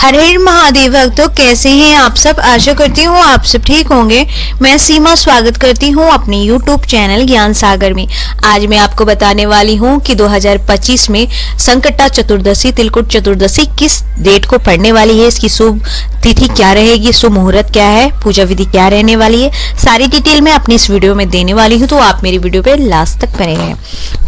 हर हर महादेव भक्तों, कैसे हैं आप सब। आशा करती हूँ आप सब ठीक होंगे। मैं सीमा स्वागत करती हूँ अपने YouTube चैनल ज्ञान सागर में। आज मैं आपको बताने वाली हूँ कि 2025 में संकटा चतुर्दशी तिलकुट चतुर्दशी किस डेट को पड़ने वाली है, इसकी शुभ तिथि क्या रहेगी, शुभ मुहूर्त क्या है, पूजा विधि क्या रहने वाली है, सारी डिटेल मैं अपनी इस वीडियो में देने वाली हूँ, तो आप मेरी वीडियो पे लास्ट तक बने रहें।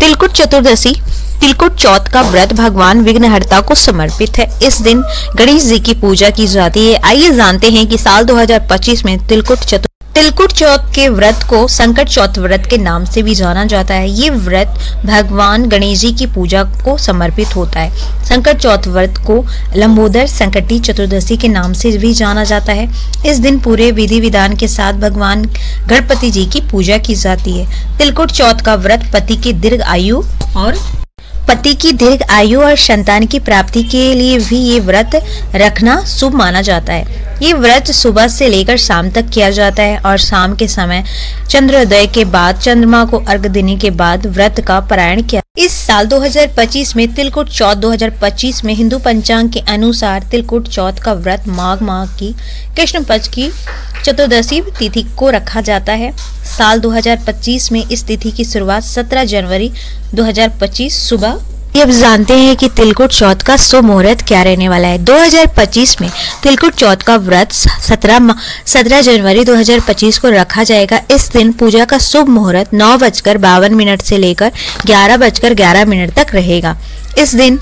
तिलकुट चतुर्दशी तिलकुट चौथ का व्रत भगवान विघ्नहर्ता को समर्पित है। इस दिन गणेश जी की पूजा की जाती है। आइए जानते हैं कि साल 2025 में तिलकुट चौथ के व्रत को संकट चौथ व्रत के नाम से भी जाना जाता है। ये व्रत भगवान गणेश जी की पूजा को समर्पित होता है। संकट चौथ व्रत को लंबोदर संकटी चतुर्दशी के नाम से भी जाना जाता है। इस दिन पूरे विधि विधान के साथ भगवान गणपति जी की पूजा की जाती है। तिलकुट चौथ का व्रत पति की दीर्घ आयु और संतान की प्राप्ति के लिए भी ये व्रत रखना शुभ माना जाता है। ये व्रत सुबह से लेकर शाम तक किया जाता है और शाम के समय चंद्रोदय के बाद चंद्रमा को अर्घ्य देने के बाद व्रत का पारायण किया। इस साल 2025 में तिलकुट चौथ 2025 में हिंदू पंचांग के अनुसार तिलकुट चौथ का व्रत माघ माह की कृष्ण पक्ष की चतुर्दशी तिथि को रखा जाता है। साल 2025 में इस तिथि की शुरुआत 17 जनवरी 2025 सुबह। अब जानते हैं कि तिलकुट चौथ का शुभ मुहूर्त क्या रहने वाला है। 2025 में तिलकुट चौथ का व्रत 17 जनवरी 2025 को रखा जाएगा। इस दिन पूजा का शुभ मुहूर्त 9:52 से लेकर 11:11 तक रहेगा। इस दिन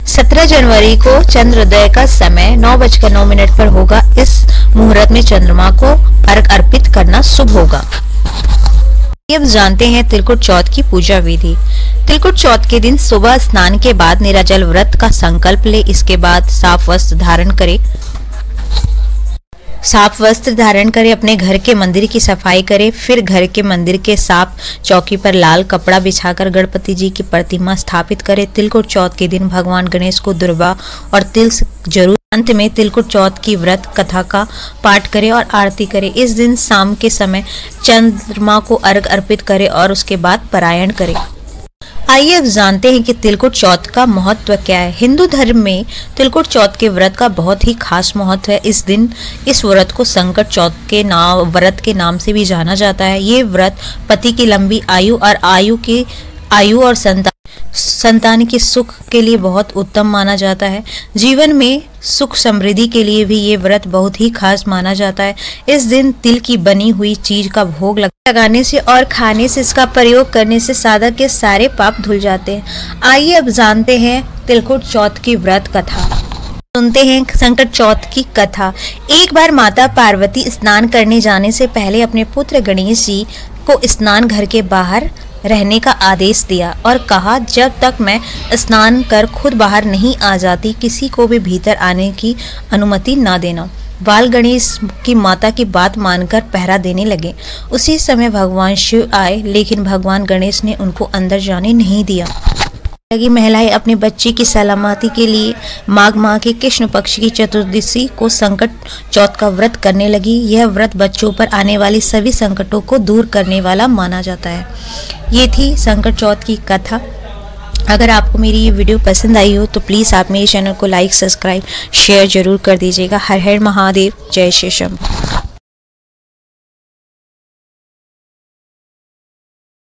17 जनवरी को चंद्रोदय का समय 9:09 पर होगा। इस मुहूर्त में चंद्रमा को अर्घ्य अर्पित करना शुभ होगा। अब जानते हैं तिलकुट चौथ की पूजा विधि। तिलकुट चौथ के दिन सुबह स्नान के बाद निराजल व्रत का संकल्प ले। इसके बाद साफ वस्त्र धारण करे, अपने घर के मंदिर की सफाई करे। फिर घर के मंदिर के साफ चौकी पर लाल कपड़ा बिछाकर गणपति जी की प्रतिमा स्थापित करे। तिलकुट चौथ के दिन भगवान गणेश को दुर्वा और तिल जरूर। अंत में तिलकुट चौथ की व्रत कथा का पाठ करे और आरती करे। इस दिन शाम के समय चंद्रमा को अर्घ्य अर्पित करे और उसके बाद पारायण करे। आइए अब जानते हैं कि तिलकुट चौथ का महत्व क्या है। हिंदू धर्म में तिलकुट चौथ के व्रत का बहुत ही खास महत्व है। इस दिन इस व्रत को संकट चौथ के व्रत के नाम से भी जाना जाता है। ये व्रत पति की लंबी आयु और संतान के सुख के लिए बहुत उत्तम माना जाता है। जीवन में सुख समृद्धि के लिए भी ये व्रत बहुत ही खास माना जाता है। इस दिन तिल की बनी हुई चीज का भोग लगाने से और खाने से, इसका प्रयोग करने से साधक के सारे पाप धुल जाते हैं। आइए अब जानते हैं तिलकुट चौथ की व्रत कथा। सुनते हैं संकट चौथ की कथा। एक बार माता पार्वती स्नान करने जाने से पहले अपने पुत्र गणेश जी को स्नान घर के बाहर रहने का आदेश दिया और कहा, जब तक मैं स्नान कर खुद बाहर नहीं आ जाती किसी को भी भीतर आने की अनुमति ना देना। बाल गणेश की माता की बात मानकर पहरा देने लगे। उसी समय भगवान शिव आए, लेकिन भगवान गणेश ने उनको अंदर जाने नहीं दिया। लगी महिलाएं अपने बच्चे की सलामती के लिए माघ माह के कृष्ण पक्ष की चतुर्दशी को संकट चौथ का व्रत करने लगी। यह व्रत बच्चों पर आने वाली सभी संकटों को दूर करने वाला माना जाता है। ये थी संकट चौथ की कथा। अगर आपको मेरी ये वीडियो पसंद आई हो तो प्लीज़ आप मेरे चैनल को लाइक, सब्सक्राइब, शेयर जरूर कर दीजिएगा। हर हर महादेव, जय श्री शंभू।